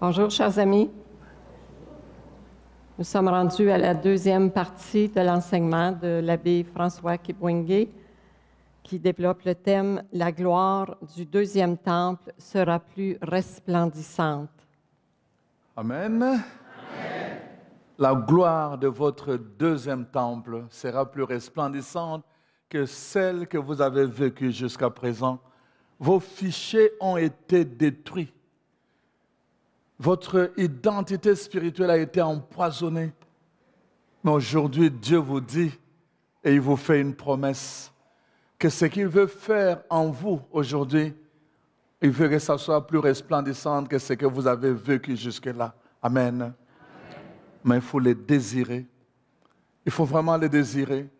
Bonjour, chers amis. Nous sommes rendus à la deuxième partie de l'enseignement de l'abbé François Kipwenge, qui développe le thème « La gloire du deuxième temple sera plus resplendissante ». Amen. Amen. La gloire de votre deuxième temple sera plus resplendissante que celle que vous avez vécue jusqu'à présent. Vos fichiers ont été détruits. Votre identité spirituelle a été empoisonnée. Mais aujourd'hui, Dieu vous dit, et il vous fait une promesse, que ce qu'il veut faire en vous aujourd'hui, il veut que ça soit plus resplendissant que ce que vous avez vécu jusque-là. Amen. Mais il faut le désirer. Il faut vraiment le désirer.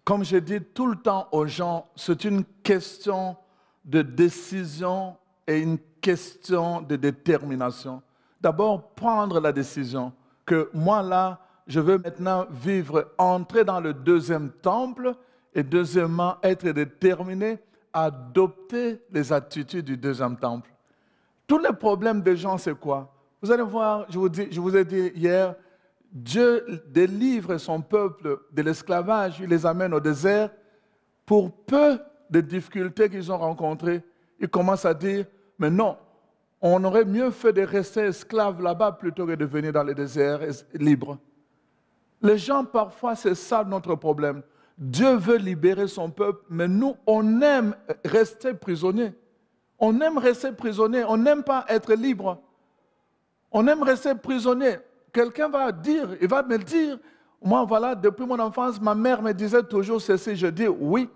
Comme je dis tout le temps aux gens, c'est une question de décision et une question de détermination. D'abord, prendre la décision que moi, là, je veux maintenant vivre, entrer dans le deuxième temple et deuxièmement, être déterminé à adopter les attitudes du deuxième temple. Tous les problèmes des gens, c'est quoi? Vous allez voir, je vous ai dit hier, Dieu délivre son peuple de l'esclavage, il les amène au désert. Pour peu de difficultés qu'ils ont rencontrées, ils commencent à dire, mais non, on aurait mieux fait de rester esclaves là-bas plutôt que de venir dans le désert libre. Les gens, parfois, c'est ça notre problème. Dieu veut libérer son peuple, mais nous, on aime rester prisonniers. On aime rester prisonniers, on n'aime pas être libre. On aime rester prisonnier. Quelqu'un va dire, il va me dire, moi voilà, depuis mon enfance, ma mère me disait toujours ceci, je dis oui.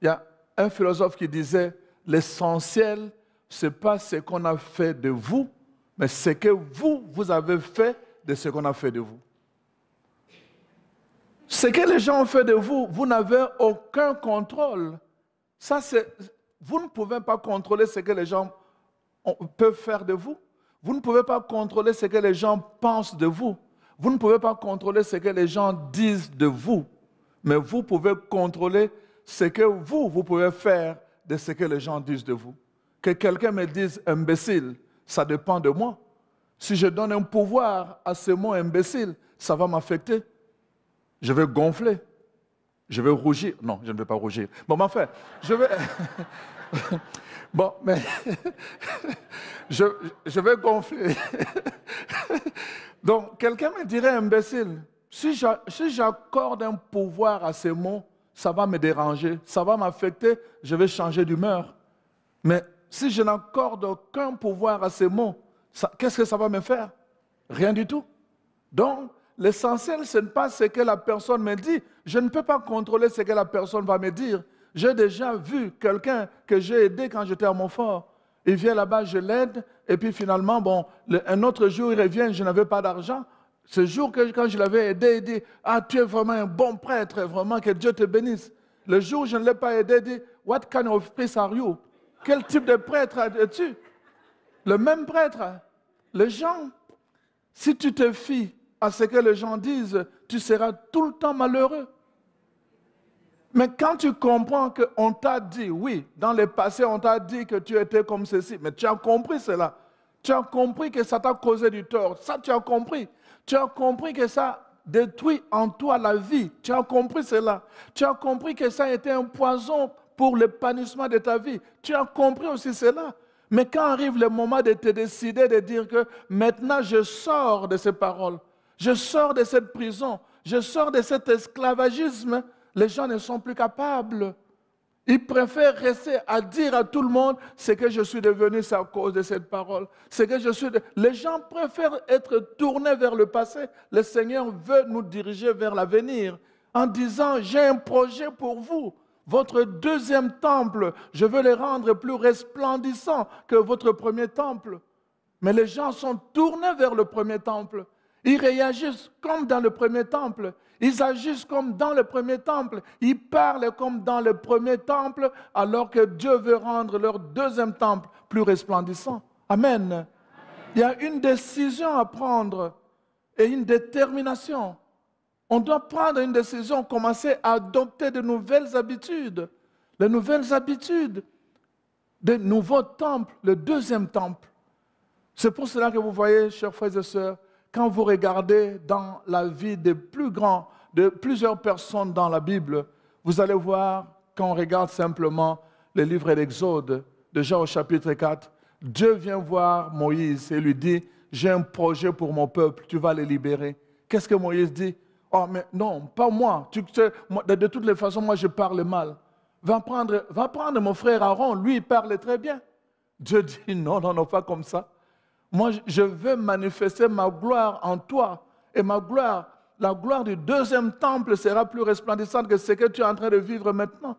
Il y a un philosophe qui disait, l'essentiel, ce n'est pas ce qu'on a fait de vous, mais ce que vous avez fait de ce qu'on a fait de vous. Ce que les gens ont fait de vous, vous n'avez aucun contrôle. Ça, vous ne pouvez pas contrôler ce que les gens peuvent faire de vous. Vous ne pouvez pas contrôler ce que les gens pensent de vous. Vous ne pouvez pas contrôler ce que les gens disent de vous. Mais vous pouvez contrôler ce que vous pouvez faire de ce que les gens disent de vous. Que quelqu'un me dise imbécile, ça dépend de moi. Si je donne un pouvoir à ce mot imbécile, ça va m'affecter. Je vais gonfler. Je vais rougir. Non, je ne vais pas rougir. Bon, mais enfin, je vais... Bon, mais je vais gonfler. Donc, quelqu'un me dirait imbécile. Si j'accorde un pouvoir à ces mots, ça va me déranger, ça va m'affecter, je vais changer d'humeur. Mais si je n'accorde aucun pouvoir à ces mots, qu'est-ce que ça va me faire? Rien du tout. Donc, l'essentiel, ce n'est pas ce que la personne me dit. Je ne peux pas contrôler ce que la personne va me dire. J'ai déjà vu quelqu'un que j'ai aidé quand j'étais à Montfort. Il vient là-bas, je l'aide, et puis finalement, bon, un autre jour, il revient, je n'avais pas d'argent. Ce jour, quand je l'avais aidé, il dit, « Ah, tu es vraiment un bon prêtre, vraiment, que Dieu te bénisse. » Le jour où je ne l'ai pas aidé, il dit, « What kind of priest are you? » Quel type de prêtre es-tu? Le même prêtre. Les gens, si tu te fies à ce que les gens disent, tu seras tout le temps malheureux. Mais quand tu comprends qu'on t'a dit, oui, dans le passé, on t'a dit que tu étais comme ceci, mais tu as compris cela. Tu as compris que ça t'a causé du tort. Ça, tu as compris. Tu as compris que ça détruit en toi la vie. Tu as compris cela. Tu as compris que ça a été un poison pour l'épanouissement de ta vie. Tu as compris aussi cela. Mais quand arrive le moment de te décider de dire que maintenant je sors de ces paroles, je sors de cette prison, je sors de cet esclavagisme, les gens ne sont plus capables. Ils préfèrent rester à dire à tout le monde ce que je suis devenu, c'est à cause de cette parole. Les gens préfèrent être tournés vers le passé. Le Seigneur veut nous diriger vers l'avenir en disant, j'ai un projet pour vous. Votre deuxième temple, je veux le rendre plus resplendissant que votre premier temple. Mais les gens sont tournés vers le premier temple. Ils réagissent comme dans le premier temple. Ils agissent comme dans le premier temple. Ils parlent comme dans le premier temple, alors que Dieu veut rendre leur deuxième temple plus resplendissant. Amen. Amen. Il y a une décision à prendre et une détermination. On doit prendre une décision, commencer à adopter de nouvelles habitudes. Les nouvelles habitudes, de nouveaux temples, le deuxième temple. C'est pour cela que vous voyez, chers frères et sœurs, quand vous regardez dans la vie des plus grands, de plusieurs personnes dans la Bible, vous allez voir, quand on regarde simplement le livre d'Exode, déjà au chapitre 4, Dieu vient voir Moïse et lui dit, j'ai un projet pour mon peuple, tu vas les libérer. Qu'est-ce que Moïse dit? Oh, mais non, pas moi. De toutes les façons, moi, je parle mal. Va prendre mon frère Aaron, lui, il parle très bien. Dieu dit, non, non, non, pas comme ça. Moi, je veux manifester ma gloire en toi. Et ma gloire, la gloire du deuxième temple sera plus resplendissante que ce que tu es en train de vivre maintenant.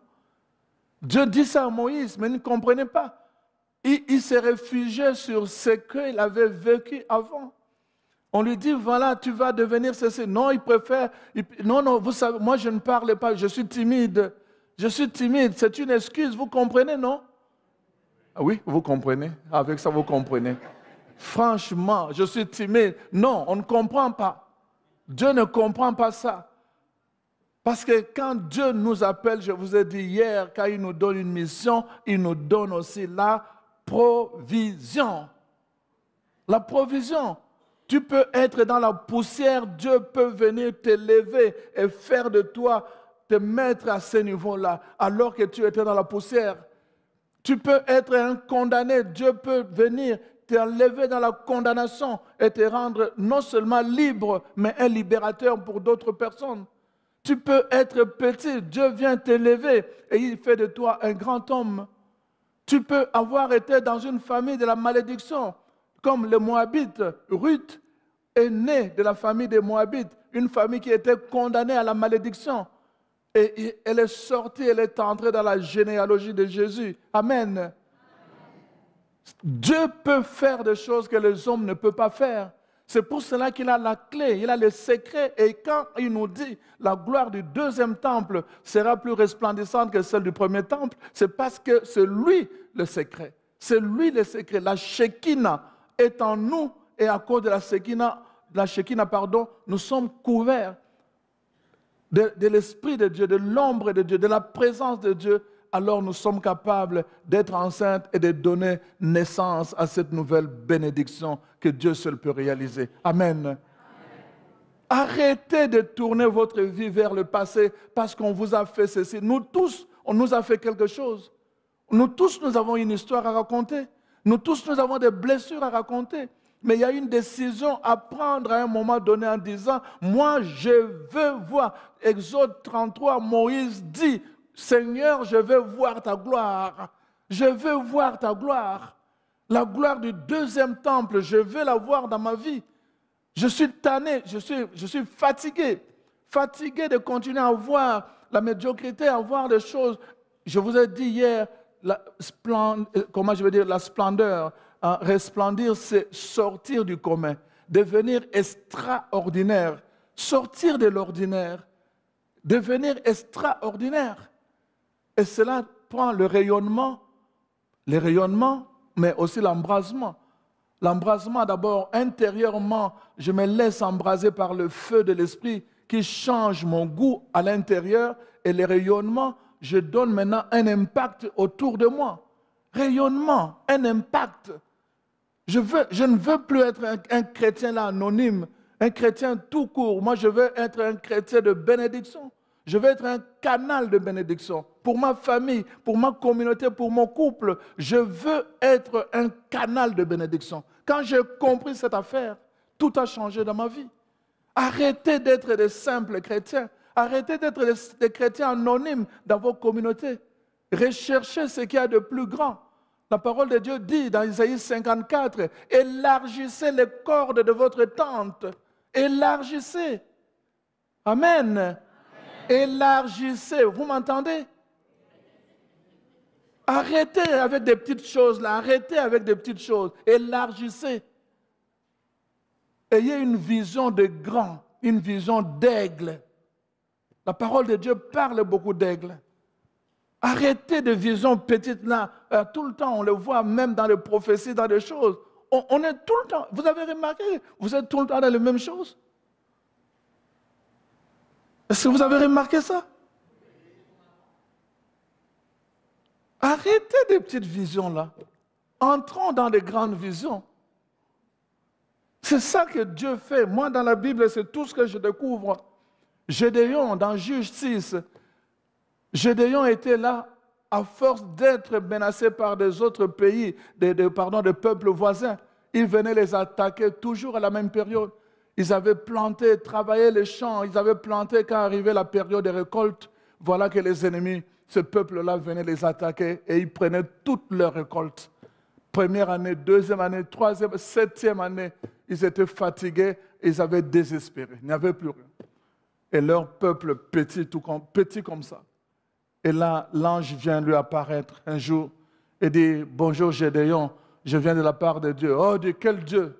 Dieu dit ça à Moïse, mais il ne comprenait pas. Il s'est réfugié sur ce qu'il avait vécu avant. On lui dit, voilà, tu vas devenir ceci. Non, il préfère. Non, non, vous savez, moi je ne parle pas, je suis timide. Je suis timide, c'est une excuse, vous comprenez, non? Ah oui, vous comprenez. Avec ça, vous comprenez. Franchement, je suis timide. Non, on ne comprend pas. Dieu ne comprend pas ça. Parce que quand Dieu nous appelle, je vous ai dit hier, quand il nous donne une mission, il nous donne aussi la provision. La provision. Tu peux être dans la poussière, Dieu peut venir t'élever et faire de toi, te mettre à ce niveau-là, alors que tu étais dans la poussière. Tu peux être un condamné, Dieu peut venir t'enlever dans la condamnation et te rendre non seulement libre, mais un libérateur pour d'autres personnes. Tu peux être petit, Dieu vient t'élever et il fait de toi un grand homme. Tu peux avoir été dans une famille de la malédiction, comme les Moabites. Ruth est née de la famille des Moabites, une famille qui était condamnée à la malédiction. Et elle est sortie, elle est entrée dans la généalogie de Jésus. Amen. Dieu peut faire des choses que les hommes ne peuvent pas faire. C'est pour cela qu'il a la clé, il a le secret. Et quand il nous dit la gloire du deuxième temple sera plus resplendissante que celle du premier temple, c'est parce que c'est lui le secret. C'est lui le secret. La Shekinah est en nous et à cause de la Shekinah, nous sommes couverts de l'Esprit de Dieu, de l'ombre de Dieu, de la présence de Dieu. Alors nous sommes capables d'être enceintes et de donner naissance à cette nouvelle bénédiction que Dieu seul peut réaliser. Amen. Amen. Arrêtez de tourner votre vie vers le passé parce qu'on vous a fait ceci. Nous tous, on nous a fait quelque chose. Nous tous, nous avons une histoire à raconter. Nous tous, nous avons des blessures à raconter. Mais il y a une décision à prendre à un moment donné en disant, moi je veux voir. Exode 33, Moïse dit, Seigneur, je veux voir ta gloire. Je veux voir ta gloire. La gloire du deuxième temple, je veux la voir dans ma vie. Je suis tanné, je suis fatigué. Fatigué de continuer à voir la médiocrité, à voir des choses. Je vous ai dit hier, la splendeur, resplendir, c'est sortir du commun, devenir extraordinaire, sortir de l'ordinaire, devenir extraordinaire. Et cela prend le rayonnement, mais aussi l'embrasement. L'embrasement d'abord, intérieurement, je me laisse embraser par le feu de l'esprit qui change mon goût à l'intérieur et le rayonnement, je donne maintenant un impact autour de moi. Rayonnement, un impact. Je ne veux plus être un chrétien là, anonyme, un chrétien tout court. Moi, je veux être un chrétien de bénédiction. Je veux être un canal de bénédiction pour ma famille, pour ma communauté, pour mon couple. Je veux être un canal de bénédiction. Quand j'ai compris cette affaire, tout a changé dans ma vie. Arrêtez d'être des simples chrétiens. Arrêtez d'être des chrétiens anonymes dans vos communautés. Recherchez ce qu'il y a de plus grand. La parole de Dieu dit dans Isaïe 54, élargissez les cordes de votre tente. Élargissez. Amen. Élargissez. Vous m'entendez? Arrêtez avec des petites choses là. Arrêtez avec des petites choses. Élargissez. Ayez une vision de grand, une vision d'aigle. La parole de Dieu parle beaucoup d'aigle. Arrêtez de visions petites là. Tout le temps, on le voit même dans les prophéties, dans les choses. On est tout le temps. Vous avez remarqué, vous êtes tout le temps dans les mêmes choses. Est-ce que vous avez remarqué ça? Arrêtez des petites visions là. Entrons dans des grandes visions. C'est ça que Dieu fait. Moi, dans la Bible, c'est tout ce que je découvre. Gédéon, dans Juge 6, Gédéon était là à force d'être menacé par des autres pays, des peuples voisins. Il venait les attaquer toujours à la même période. Ils avaient planté, travaillé les champs, ils avaient planté quand arrivait la période des récoltes. Voilà que les ennemis, ce peuple-là, venaient les attaquer et ils prenaient toutes leurs récoltes. Première année, deuxième année, troisième, septième année, ils étaient fatigués, ils avaient désespéré, il n'y avait plus rien. Et leur peuple petit comme ça. Et là, l'ange vient lui apparaître un jour et dit, bonjour Gédéon, je viens de la part de Dieu. Oh Dieu, quel Dieu?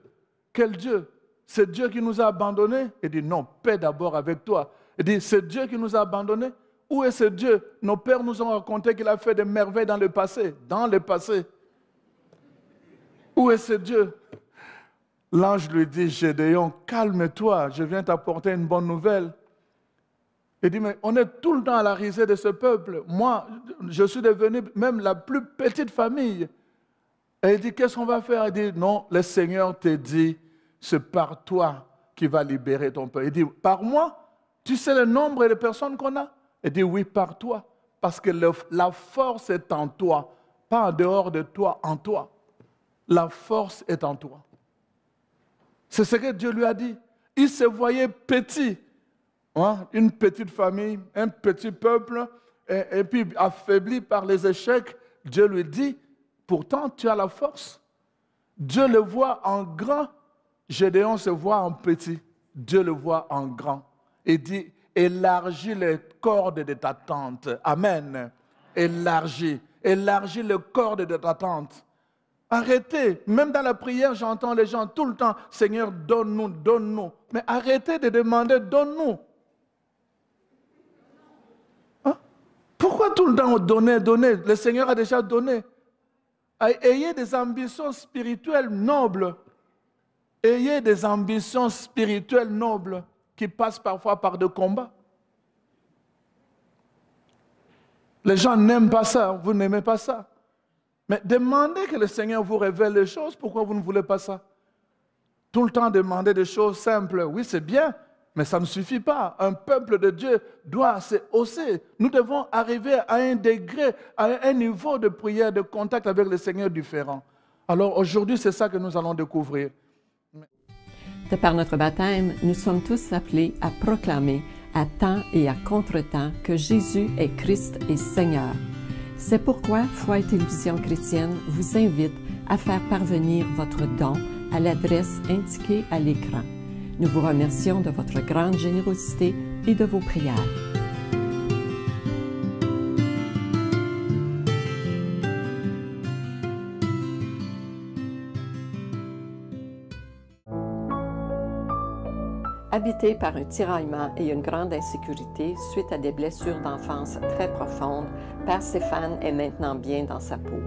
Quel Dieu? C'est Dieu qui nous a abandonnés? Il dit, non, paix d'abord avec toi. Il dit, c'est Dieu qui nous a abandonnés? Où est ce Dieu? Nos pères nous ont raconté qu'il a fait des merveilles dans le passé. Dans le passé. Où est ce Dieu? L'ange lui dit, Gédéon, calme-toi, je viens t'apporter une bonne nouvelle. Il dit, mais on est tout le temps à la risée de ce peuple. Moi, je suis devenu même la plus petite famille. Et il dit, qu'est-ce qu'on va faire? Il dit, non, le Seigneur te dit, c'est par toi qui va libérer ton peuple. Il dit, par moi? Tu sais le nombre de personnes qu'on a? Il dit, oui, par toi. Parce que la force est en toi, pas en dehors de toi, en toi. La force est en toi. C'est ce que Dieu lui a dit. Il se voyait petit. Hein? Une petite famille, un petit peuple, et puis affaibli par les échecs, Dieu lui dit, pourtant tu as la force. Dieu le voit en grand, Gédéon se voit en petit. Dieu le voit en grand. Il dit, élargis les cordes de ta tente. Amen. Élargis les cordes de ta tente. Arrêtez, même dans la prière, j'entends les gens tout le temps, Seigneur, donne-nous, donne-nous. Mais arrêtez de demander, donne-nous. Hein? Pourquoi tout le temps donner, donner? Le Seigneur a déjà donné. Ayez des ambitions spirituelles nobles. Ayez des ambitions spirituelles nobles qui passent parfois par des combats. Les gens n'aiment pas ça, vous n'aimez pas ça. Mais demandez que le Seigneur vous révèle les choses, pourquoi vous ne voulez pas ça? Tout le temps demander des choses simples, oui c'est bien, mais ça ne suffit pas. Un peuple de Dieu doit se hausser. Nous devons arriver à un degré, à un niveau de prière, de contact avec le Seigneur différent. Alors aujourd'hui, c'est ça que nous allons découvrir. De par notre baptême, nous sommes tous appelés à proclamer à temps et à contre-temps que Jésus est Christ et Seigneur. C'est pourquoi Foi et Télévision Chrétienne vous invite à faire parvenir votre don à l'adresse indiquée à l'écran. Nous vous remercions de votre grande générosité et de vos prières. Habité par un tiraillement et une grande insécurité suite à des blessures d'enfance très profondes, Père Stéphane est maintenant bien dans sa peau.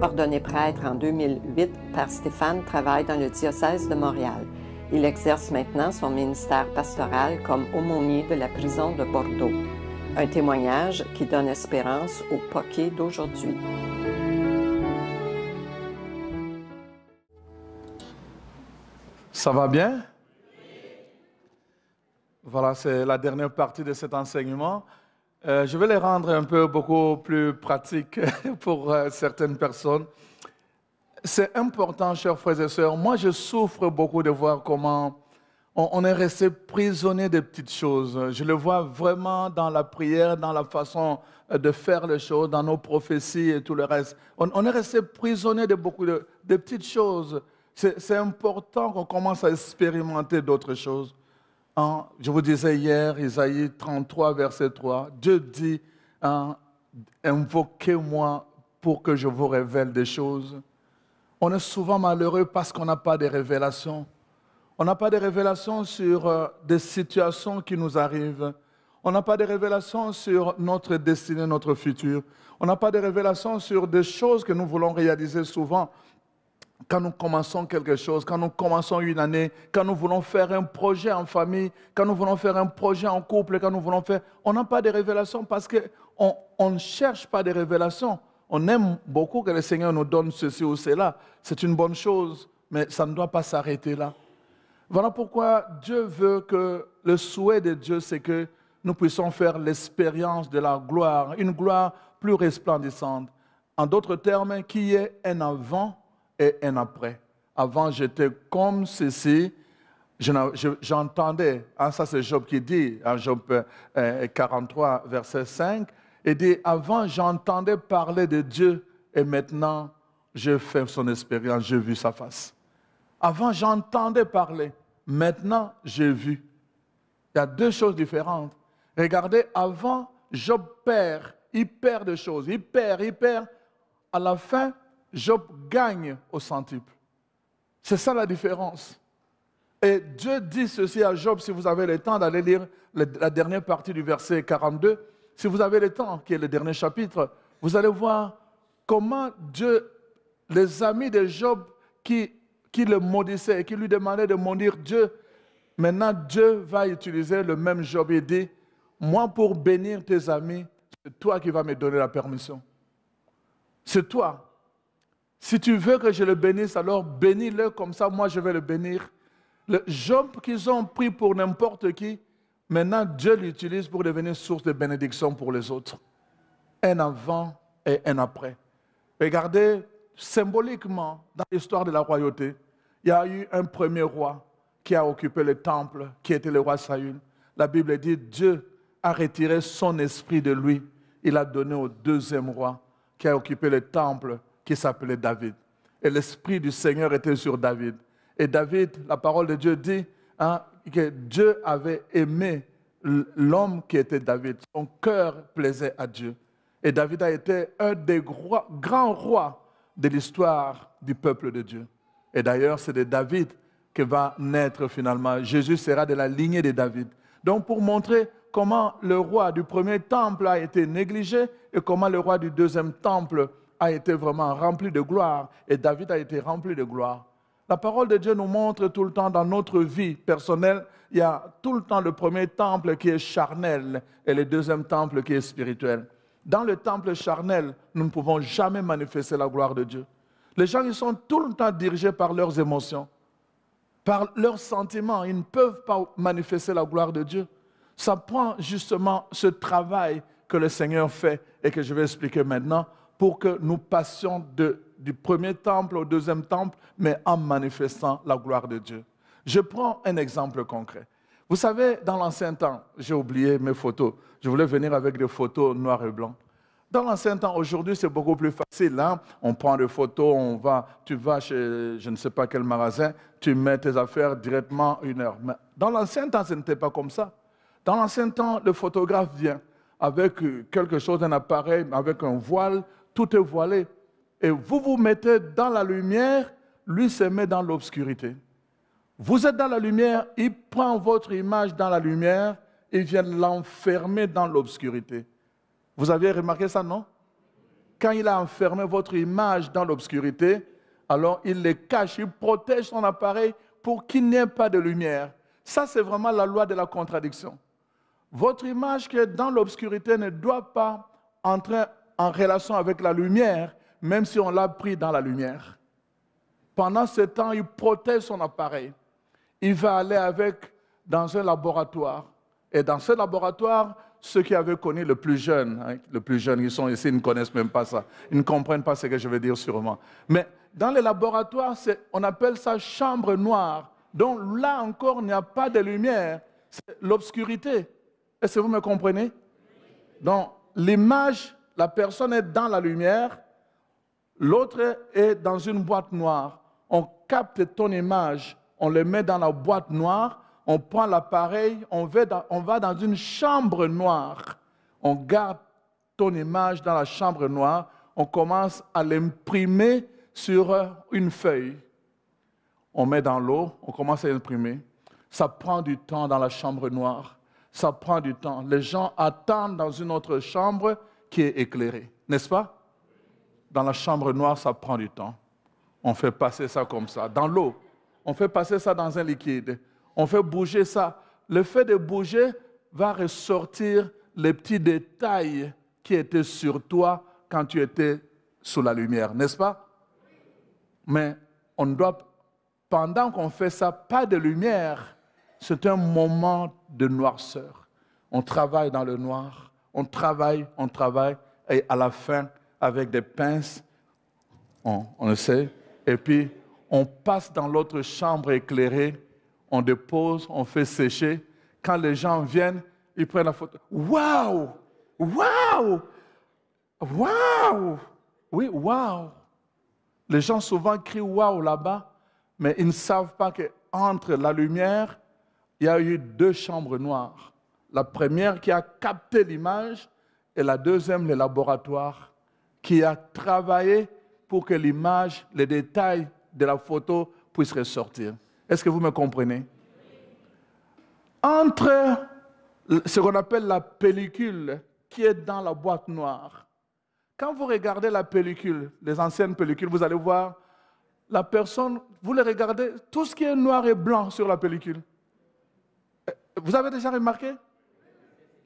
Ordonné prêtre en 2008, Père Stéphane travaille dans le diocèse de Montréal. Il exerce maintenant son ministère pastoral comme aumônier de la prison de Bordeaux. Un témoignage qui donne espérance aux poquets d'aujourd'hui. Ça va bien? Voilà, c'est la dernière partie de cet enseignement. Je vais les rendre beaucoup plus pratiques pour certaines personnes. C'est important, chers frères et sœurs. Moi, je souffre beaucoup de voir comment on est resté prisonnier des petites choses. Je le vois vraiment dans la prière, dans la façon de faire les choses, dans nos prophéties et tout le reste. On est resté prisonnier de beaucoup de petites choses. C'est important qu'on commence à expérimenter d'autres choses. Je vous disais hier, Isaïe 33, verset 3, Dieu dit, invoquez-moi pour que je vous révèle des choses. On est souvent malheureux parce qu'on n'a pas de révélations. On n'a pas de révélations sur des situations qui nous arrivent. On n'a pas de révélations sur notre destinée, notre futur. On n'a pas de révélations sur des choses que nous voulons réaliser souvent. Quand nous commençons quelque chose, quand nous commençons une année, quand nous voulons faire un projet en famille, quand nous voulons faire un projet en couple, quand nous voulons faire... On n'a pas de révélations parce qu'on ne cherche pas de révélations. On aime beaucoup que le Seigneur nous donne ceci ou cela. C'est une bonne chose. mais ça ne doit pas s'arrêter là. Voilà pourquoi Dieu veut que, le souhait de Dieu, c'est que nous puissions faire l'expérience de la gloire, une gloire plus resplendissante. En d'autres termes, qu'il y ait un avant et un après. Avant, j'étais comme ceci. J'entendais, ça c'est Job qui dit, en Job 43, verset 5, il dit, avant j'entendais parler de Dieu et maintenant je fais son expérience, j'ai vu sa face. Avant j'entendais parler, maintenant j'ai vu. Il y a deux choses différentes. Regardez, avant Job perd, il perd des choses, il perd. À la fin, Job gagne au centuple. C'est ça la différence. Et Dieu dit ceci à Job, si vous avez le temps d'aller lire la dernière partie du verset 42, si vous avez le temps, qui est le dernier chapitre, vous allez voir comment Dieu, les amis de Job qui le maudissaient et qui lui demandaient de maudire Dieu, maintenant Dieu va utiliser le même Job et dit, moi pour bénir tes amis, c'est toi qui vas me donner la permission. C'est toi. Si tu veux que je le bénisse, alors bénis-le comme ça, moi je vais le bénir. Le Job qu'ils ont pris pour n'importe qui, maintenant Dieu l'utilise pour devenir source de bénédiction pour les autres. Un avant et un après. Regardez, symboliquement, dans l'histoire de la royauté, il y a eu un premier roi qui a occupé le temple, qui était le roi Saül. La Bible dit, Dieu a retiré son esprit de lui. Il a donné au deuxième roi qui a occupé le temple, qui s'appelait David. Et l'esprit du Seigneur était sur David. Et David, la parole de Dieu dit que Dieu avait aimé l'homme qui était David. Son cœur plaisait à Dieu. Et David a été un des grands rois de l'histoire du peuple de Dieu. Et d'ailleurs, c'est de David que va naître finalement. Jésus sera de la lignée de David. Donc pour montrer comment le roi du premier temple a été négligé et comment le roi du deuxième temple a été vraiment rempli de gloire. Et David a été rempli de gloire. La parole de Dieu nous montre tout le temps dans notre vie personnelle, il y a tout le temps le premier temple qui est charnel et le deuxième temple qui est spirituel. Dans le temple charnel, nous ne pouvons jamais manifester la gloire de Dieu. Les gens, ils sont tout le temps dirigés par leurs émotions, par leurs sentiments. Ils ne peuvent pas manifester la gloire de Dieu. Ça prend justement ce travail que le Seigneur fait et que je vais expliquer maintenant pour que nous passions du premier temple au deuxième temple, mais en manifestant la gloire de Dieu. Je prends un exemple concret. Vous savez, dans l'ancien temps, j'ai oublié mes photos. Je voulais venir avec des photos noir et blanc. Dans l'ancien temps, aujourd'hui, c'est beaucoup plus facile. Hein? On prend des photos, tu vas chez je ne sais pas quel magasin, tu mets tes affaires directement 1 heure. Mais dans l'ancien temps, ce n'était pas comme ça. Dans l'ancien temps, le photographe vient avec quelque chose, un appareil, avec un voile, tout est voilé. Et vous vous mettez dans la lumière, lui se met dans l'obscurité. Vous êtes dans la lumière, il prend votre image dans la lumière et vient l'enfermer dans l'obscurité. Vous avez remarqué ça, non? Quand il a enfermé votre image dans l'obscurité, alors il le cache, il protège son appareil pour qu'il n'y ait pas de lumière. Ça, c'est vraiment la loi de la contradiction. Votre image qui est dans l'obscurité ne doit pas entrer en relation avec la lumière, même si on l'a pris dans la lumière. Pendant ce temps, il protège son appareil. Il va aller dans un laboratoire. Et dans ce laboratoire, ceux qui avaient connu le plus jeune, ils sont ici, ils ne connaissent même pas ça. Ils ne comprennent pas ce que je vais dire sûrement. Mais dans les laboratoires, on appelle ça chambre noire. Donc là encore, il n'y a pas de lumière. C'est l'obscurité. Est-ce que vous me comprenez? Donc l'image, la personne est dans la lumière, l'autre est dans une boîte noire. On capte ton image, on le met dans la boîte noire, on prend l'appareil, on va dans une chambre noire. On garde ton image dans la chambre noire, on commence à l'imprimer sur une feuille. On met dans l'eau, on commence à imprimer. Ça prend du temps dans la chambre noire. Ça prend du temps. Les gens attendent dans une autre chambre qui est éclairée, n'est-ce pas? Dans la chambre noire, ça prend du temps. On fait passer ça comme ça, dans l'eau. On fait passer ça dans un liquide. On fait bouger ça. Le fait de bouger va ressortir les petits détails qui étaient sur toi quand tu étais sous la lumière, n'est-ce pas? Mais on doit pendant qu'on fait ça, pas de lumière, c'est un moment de noirceur. On travaille dans le noir, on travaille, et à la fin, avec des pinces, on le sait, et puis on passe dans l'autre chambre éclairée, on dépose, on fait sécher. Quand les gens viennent, ils prennent la photo. Waouh! Waouh! Waouh! Oui, waouh! Les gens souvent crient waouh là-bas, mais ils ne savent pas qu'entre la lumière, il y a eu 2 chambres noires. La première qui a capté l'image et la deuxième, le laboratoire, qui a travaillé pour que l'image, les détails de la photo puissent ressortir. Est-ce que vous me comprenez? Entre ce qu'on appelle la pellicule qui est dans la boîte noire, quand vous regardez la pellicule, les anciennes pellicules, vous allez voir la personne, vous les regardez, tout ce qui est noir et blanc sur la pellicule. Vous avez déjà remarqué?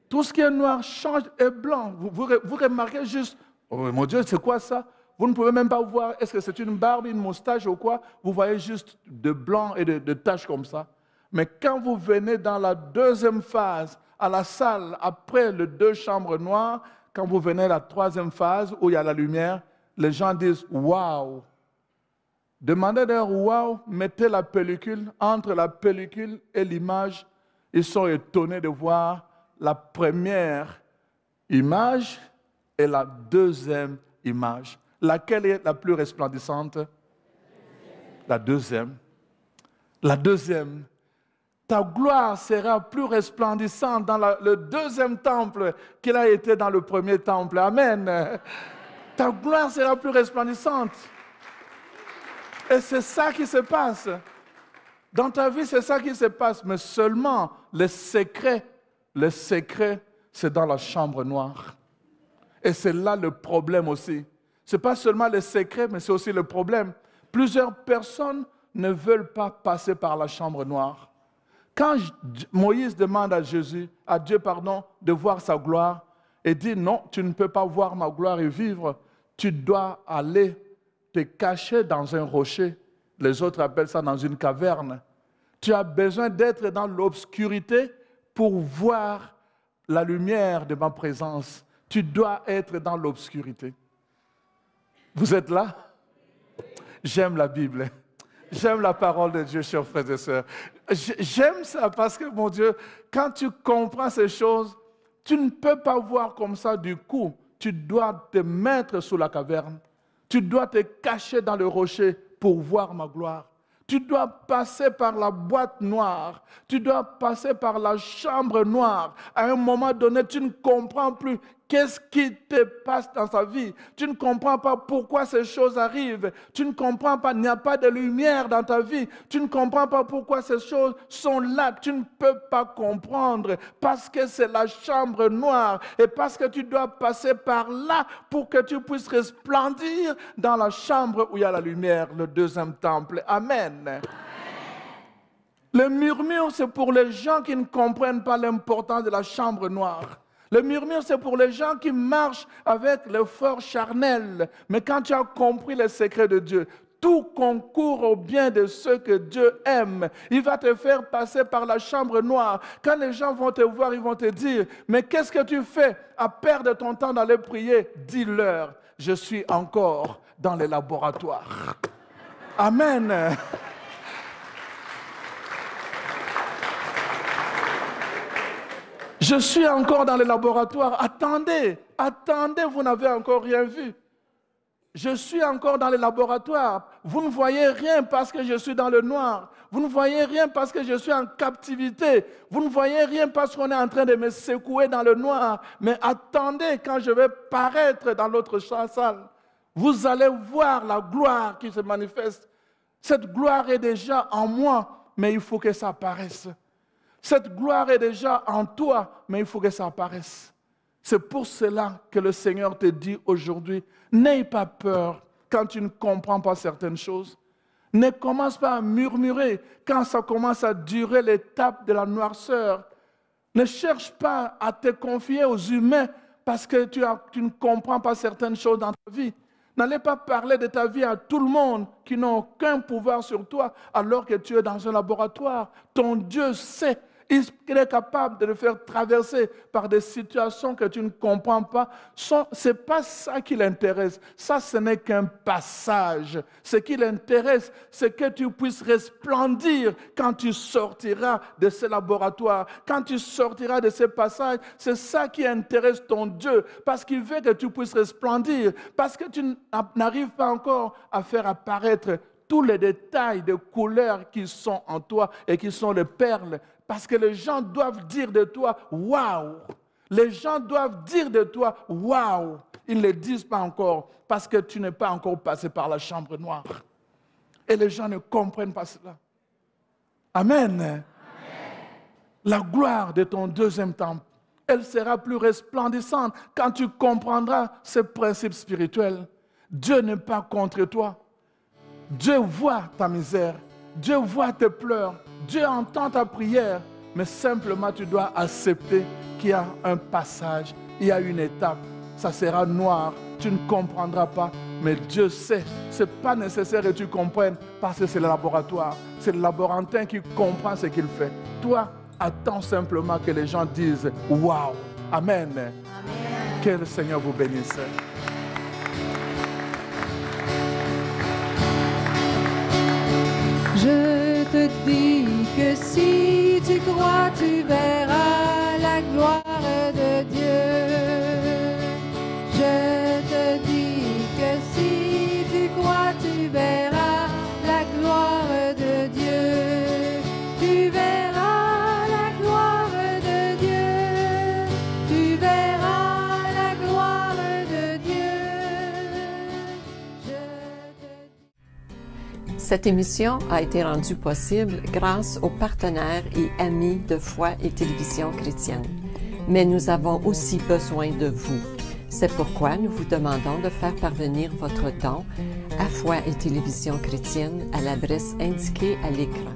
Tout ce qui est noir change et blanc. Vous remarquez juste, oh mon Dieu, c'est quoi ça? Vous ne pouvez même pas voir, est-ce que c'est une barbe, une moustache ou quoi? Vous voyez juste de blanc et de taches comme ça. Mais quand vous venez dans la deuxième phase, à la salle, après les 2 chambres noires, quand vous venez à la 3e phase où il y a la lumière, les gens disent « Waouh ». Demandez leur « Waouh », mettez la pellicule, entre la pellicule et l'image, ils sont étonnés de voir la première image et la deuxième image. Laquelle est la plus resplendissante? La deuxième. La deuxième. Ta gloire sera plus resplendissante dans le 2e temple qu'elle a été dans le 1er temple. Amen. Ta gloire sera plus resplendissante. Et c'est ça qui se passe. Dans ta vie, c'est ça qui se passe. Mais seulement le secret, c'est dans la chambre noire. Et c'est là le problème aussi. Ce n'est pas seulement le secret, mais c'est aussi le problème. Plusieurs personnes ne veulent pas passer par la chambre noire. Quand Moïse demande à Dieu, de voir sa gloire, et dit non, tu ne peux pas voir ma gloire et vivre, tu dois aller te cacher dans un rocher. Les autres appellent ça dans une caverne. Tu as besoin d'être dans l'obscurité pour voir la lumière de ma présence. Tu dois être dans l'obscurité. Vous êtes là? J'aime la Bible. J'aime la parole de Dieu, chers frères et sœurs. J'aime ça parce que, mon Dieu, quand tu comprends ces choses, tu ne peux pas voir comme ça du coup. Tu dois te mettre sous la caverne. Tu dois te cacher dans le rocher pour voir ma gloire. Tu dois passer par la boîte noire. Tu dois passer par la chambre noire. À un moment donné, tu ne comprends plus qu'est-ce qui te passe dans ta vie. Tu ne comprends pas pourquoi ces choses arrivent. Tu ne comprends pas, il n'y a pas de lumière dans ta vie. Tu ne comprends pas pourquoi ces choses sont là. Tu ne peux pas comprendre parce que c'est la chambre noire et parce que tu dois passer par là pour que tu puisses resplendir dans la chambre où il y a la lumière, le 2e temple. Amen. Le murmure, c'est pour les gens qui ne comprennent pas l'importance de la chambre noire. Le murmure, c'est pour les gens qui marchent avec l'effort charnel. Mais quand tu as compris les secrets de Dieu, tout concourt au bien de ceux que Dieu aime. Il va te faire passer par la chambre noire. Quand les gens vont te voir, ils vont te dire, mais qu'est-ce que tu fais à perdre ton temps d'aller prier? Dis-leur, je suis encore dans les laboratoires. Amen. Je suis encore dans les laboratoires. Attendez, vous n'avez encore rien vu. Je suis encore dans les laboratoires. Vous ne voyez rien parce que je suis dans le noir. Vous ne voyez rien parce que je suis en captivité. Vous ne voyez rien parce qu'on est en train de me secouer dans le noir. Mais attendez, quand je vais paraître dans l'autre salle, vous allez voir la gloire qui se manifeste. Cette gloire est déjà en moi, mais il faut que ça apparaisse. Cette gloire est déjà en toi, mais il faut que ça apparaisse. C'est pour cela que le Seigneur te dit aujourd'hui, n'aie pas peur quand tu ne comprends pas certaines choses. Ne commence pas à murmurer quand ça commence à durer l'étape de la noirceur. Ne cherche pas à te confier aux humains parce que tu ne comprends pas certaines choses dans ta vie. N'allez pas parler de ta vie à tout le monde qui n'a aucun pouvoir sur toi alors que tu es dans un laboratoire. Ton Dieu sait. Il est capable de le faire traverser par des situations que tu ne comprends pas. Ce n'est pas ça qui l'intéresse. Ça, ce n'est qu'un passage. Ce qui l'intéresse, c'est que tu puisses resplendir quand tu sortiras de ce laboratoire. Quand tu sortiras de ce passage, c'est ça qui intéresse ton Dieu. Parce qu'il veut que tu puisses resplendir. Parce que tu n'arrives pas encore à faire apparaître tous les détails de couleurs qui sont en toi et qui sont les perles. Parce que les gens doivent dire de toi, waouh! Les gens doivent dire de toi, waouh! Ils ne le disent pas encore parce que tu n'es pas encore passé par la chambre noire. Et les gens ne comprennent pas cela. Amen. Amen. La gloire de ton deuxième temple, elle sera plus resplendissante quand tu comprendras ces principes spirituels. Dieu n'est pas contre toi. Dieu voit ta misère. Dieu voit tes pleurs. Dieu entend ta prière. Mais simplement, tu dois accepter qu'il y a un passage, il y a une étape. Ça sera noir. Tu ne comprendras pas. Mais Dieu sait. Ce n'est pas nécessaire que tu comprennes parce que c'est le laboratoire. C'est le laborantin qui comprend ce qu'il fait. Toi, attends simplement que les gens disent « Waouh !» Amen. Amen. Que le Seigneur vous bénisse. Je te dis que si tu crois, tu verras la gloire de Dieu. Je te dis que si tu crois, tu verras la gloire de Dieu. Tu verras la gloire de Dieu. Tu verras la gloire de Dieu. Cette émission a été rendue possible grâce aux partenaires et amis de Foi et Télévision chrétienne. Mais nous avons aussi besoin de vous. C'est pourquoi nous vous demandons de faire parvenir votre don à Foi et Télévision chrétienne à l'adresse indiquée à l'écran.